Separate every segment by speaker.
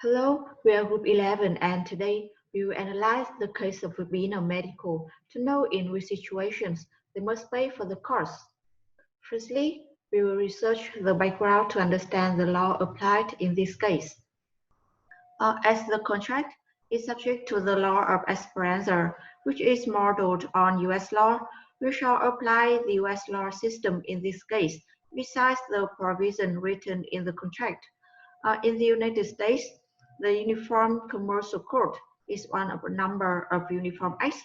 Speaker 1: Hello, we are Group 11 and today we will analyze the case of Filipino medical to know in which situations they must pay for the cost. Firstly, we will research the background to understand the law applied in this case. As the contract is subject to the law of Esperanza, which is modeled on US law, we shall apply the US law system in this case, besides the provision written in the contract. In the United States, the Uniform Commercial Code is one of a number of uniform acts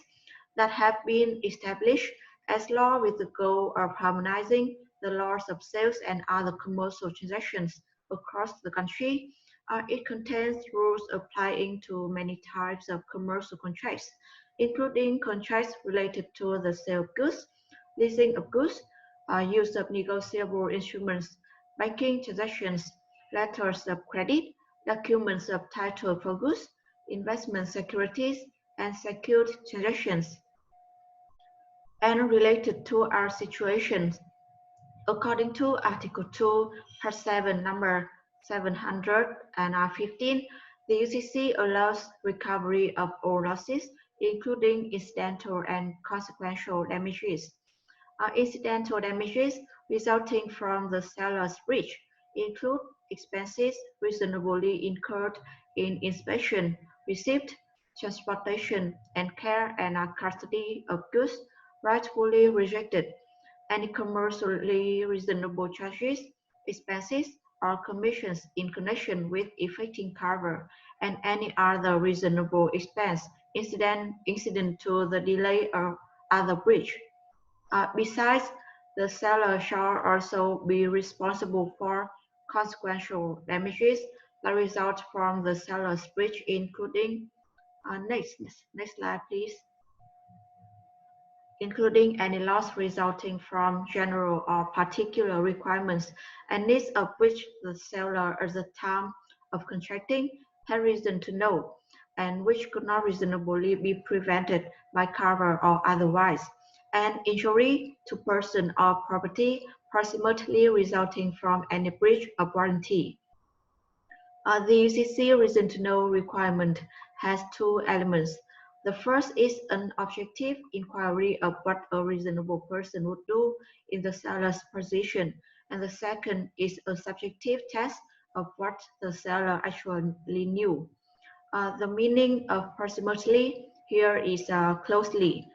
Speaker 1: that have been established as law with the goal of harmonizing the laws of sales and other commercial transactions across the country. It contains rules applying to many types of commercial contracts, including contracts related to the sale of goods, leasing of goods, use of negotiable instruments, banking transactions, letters of credit, documents of title for goods, investment securities, and secured transactions, and related to our situations. According to Article 2, Part 7, number 715, the UCC allows recovery of all losses, including incidental and consequential damages. Incidental damages resulting from the seller's breach include expenses reasonably incurred in inspection, receipt, transportation, and care and custody of goods rightfully rejected, any commercially reasonable charges, expenses, or commissions in connection with effecting cover, and any other reasonable expense incident to the delay or other breach. Besides, the seller shall also be responsible for consequential damages that result from the seller's breach, including next slide, please. Including any loss resulting from general or particular requirements and needs of which the seller at the time of contracting had reason to know, and which could not reasonably be prevented by cover or otherwise, and injury to person or property proximately resulting from any breach of warranty. The UCC reason to know requirement has two elements. The first is an objective inquiry of what a reasonable person would do in the seller's position, and the second is a subjective test of what the seller actually knew. The meaning of approximately here is closely.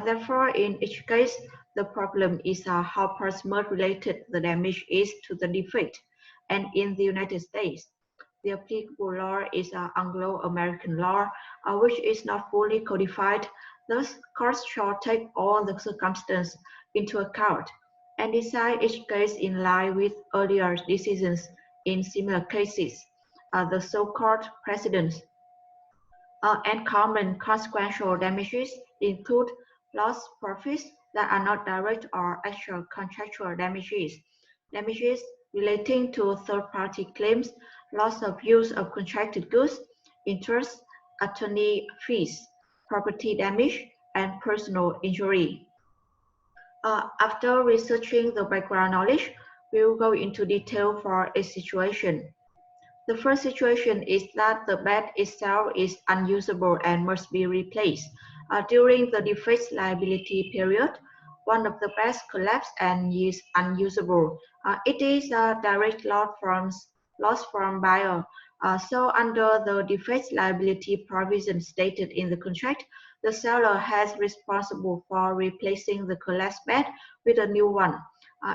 Speaker 1: Therefore, in each case, the problem is how proximate related the damage is to the defect. And in the United States, the applicable law is Anglo-American law, which is not fully codified. Thus, courts shall take all the circumstances into account and decide each case in line with earlier decisions in similar cases, the so-called precedents. And common consequential damages include lost profits that are not direct or actual contractual damages, damages relating to third-party claims, loss of use of contracted goods, interest, attorney fees, property damage, and personal injury. After researching the background knowledge, we will go into detail for each situation. The first situation is that the bed itself is unusable and must be replaced. During the defect liability period, one of the beds collapsed and is unusable. It is a direct loss from buyer. So under the defect liability provision stated in the contract, the seller has responsible for replacing the collapsed bed with a new one.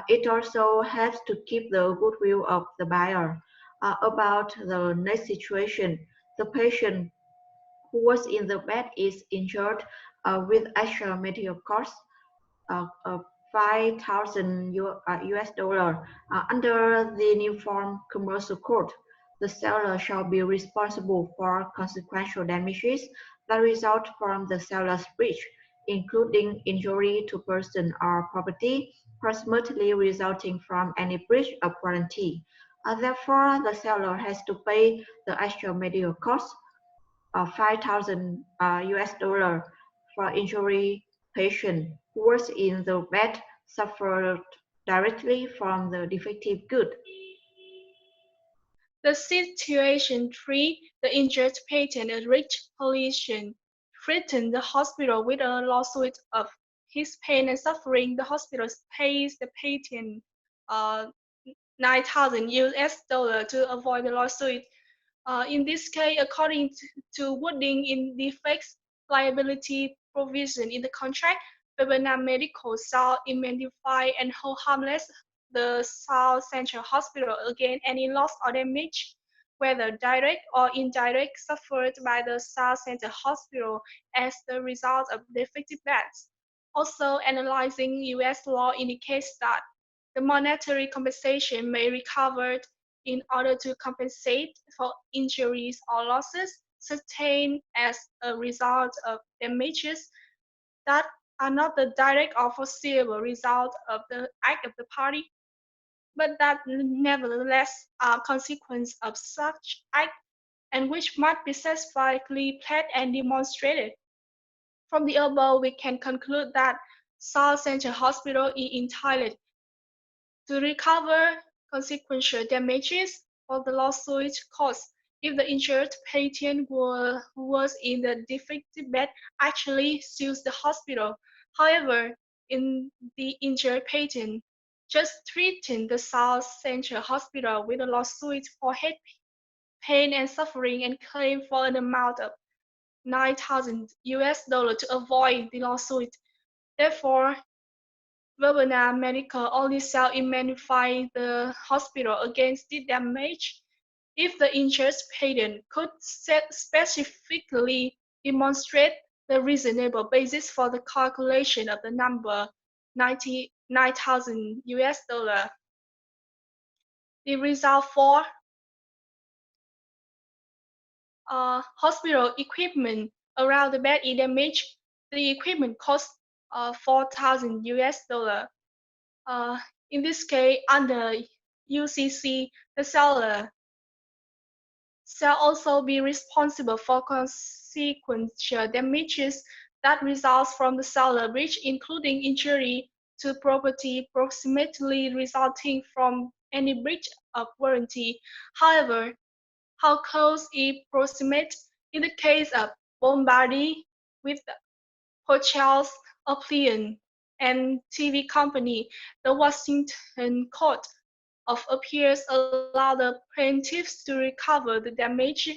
Speaker 1: It also helps to keep the goodwill of the buyer. About the next situation, the patient who was in the bed is injured with actual medical costs of 5,000 US dollar under the Uniform Commercial Code. The seller shall be responsible for consequential damages that result from the seller's breach, including injury to person or property, proximately resulting from any breach of warranty. Therefore, the seller has to pay the actual medical costs of 5,000 US dollar for injury patient who was in the bed suffered directly from the defective good.
Speaker 2: The situation 3, the injured patient reached collision, threatened the hospital with a lawsuit of his pain and suffering. The hospital pays the patient uh, 9,000 US dollar to avoid the lawsuit. In this case, according to wording in defects liability provision in the contract, Vietnam Medical shall indemnify and hold harmless the South Central Hospital against any loss or damage, whether direct or indirect, suffered by the South Central Hospital as the result of defective beds. Also, analyzing U.S. law indicates that the monetary compensation may be recovered in order to compensate for injuries or losses sustained as a result of damages that are not the direct or foreseeable result of the act of the party, but that nevertheless are consequence of such act and which must be satisfactorily pled and demonstrated. From the above, we can conclude that South Central Hospital is entitled to recover consequential damages for the lawsuit costs if the injured patient who was in the defective bed actually sues the hospital. However, in the injured patient just threatened the South Central Hospital with a lawsuit for head pain and suffering and claim for an amount of 9,000 US dollar to avoid the lawsuit. Therefore, Vietnam Medical only shall indemnify the hospital against the damage if the injured patient could specifically demonstrate the reasonable basis for the calculation of the number 99,000 US dollar. The result for hospital equipment around the bed is damaged. The equipment costs 4,000 US dollar. Uh, in this case, under UCC, the seller shall also be responsible for consequential damages that results from the seller breach, including injury to property approximately resulting from any breach of warranty. However, how close is proximate in the case of bombarding with hotels, appliance, and TV company? The Washington Court of Appeals allow the plaintiffs to recover the damage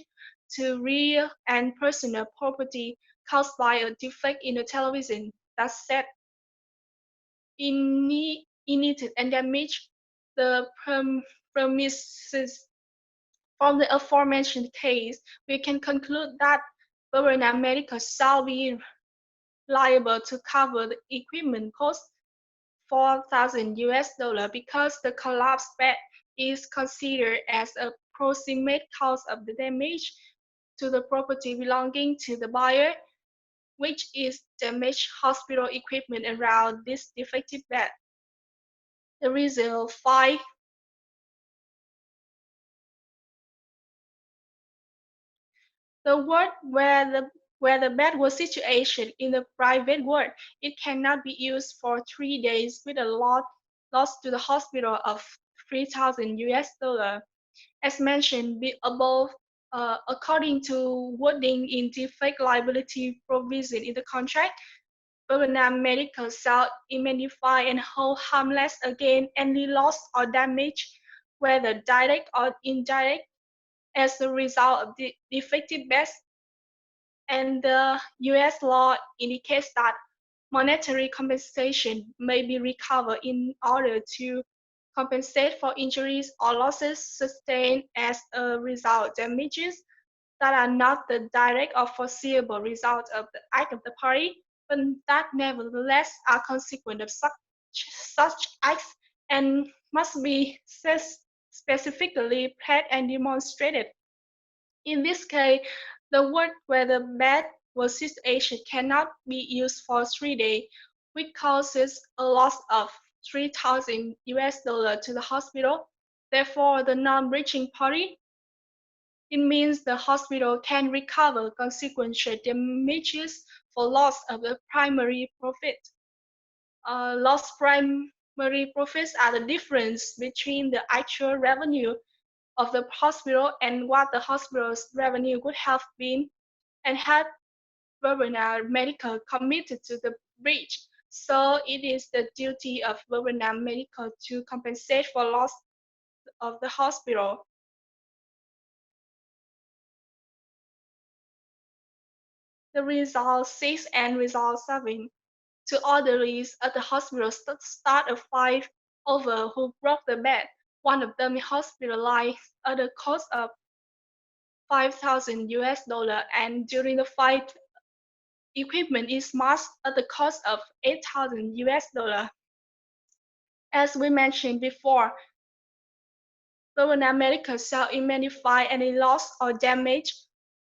Speaker 2: to real and personal property caused by a defect in the television that set ignited and damaged the premises. From the aforementioned case, we can conclude that Bavarian Medical shall be liable to cover the equipment costs 4,000 US dollar because the collapsed bed is considered as a proximate cause of the damage to the property belonging to the buyer, which is damaged hospital equipment around this defective bed. The result 5. The ward where the bed was situated in the private ward, it cannot be used for 3 days with a loss to the hospital of 3,000 US dollar. As mentioned above, according to wording in defect liability provision in the contract, Vietnam Medical shall indemnify and hold harmless against any loss or damage, whether direct or indirect, as a result of the defective bed, and the U.S. law indicates that monetary compensation may be recovered in order to compensate for injuries or losses sustained as a result of damages that are not the direct or foreseeable result of the act of the party, but that nevertheless are consequent of such acts and must be specifically pled and demonstrated. In this case, the word where the bed was situated cannot be used for 3 days, which causes a loss of 3,000 US dollar to the hospital. Therefore, the non-breaching party, it means the hospital can recover consequential damages for loss of the primary profit. Lost primary profits are the difference between the actual revenue of the hospital and what the hospital's revenue would have been, and had Verona Medical committed to the breach. So it is the duty of Verona Medical to compensate for loss of the hospital. The result 6 and result 7. Two orderlies at the hospital start a fight over who broke the bed. One of them is hospitalized at the cost of 5,000 US dollar, and during the fight, equipment is smashed at the cost of 8,000 US dollar. As we mentioned before, Verona Medical shall indemnify any loss or damage,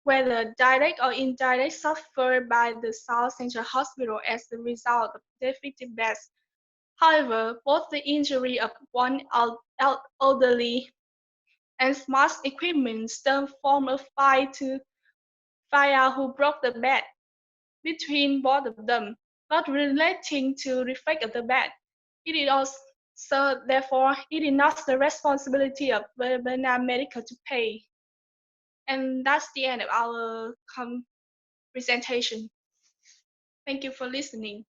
Speaker 2: whether direct or indirect, suffered by the South Central Hospital as the result of defective beds. However, both the injury of one elderly and smashed equipment stem from a fight to find out who broke the bed between both of them, not relating to the effect of the bed. It is also, therefore, it is not the responsibility of Verona Medical to pay. And that's the end of our presentation. Thank you for listening.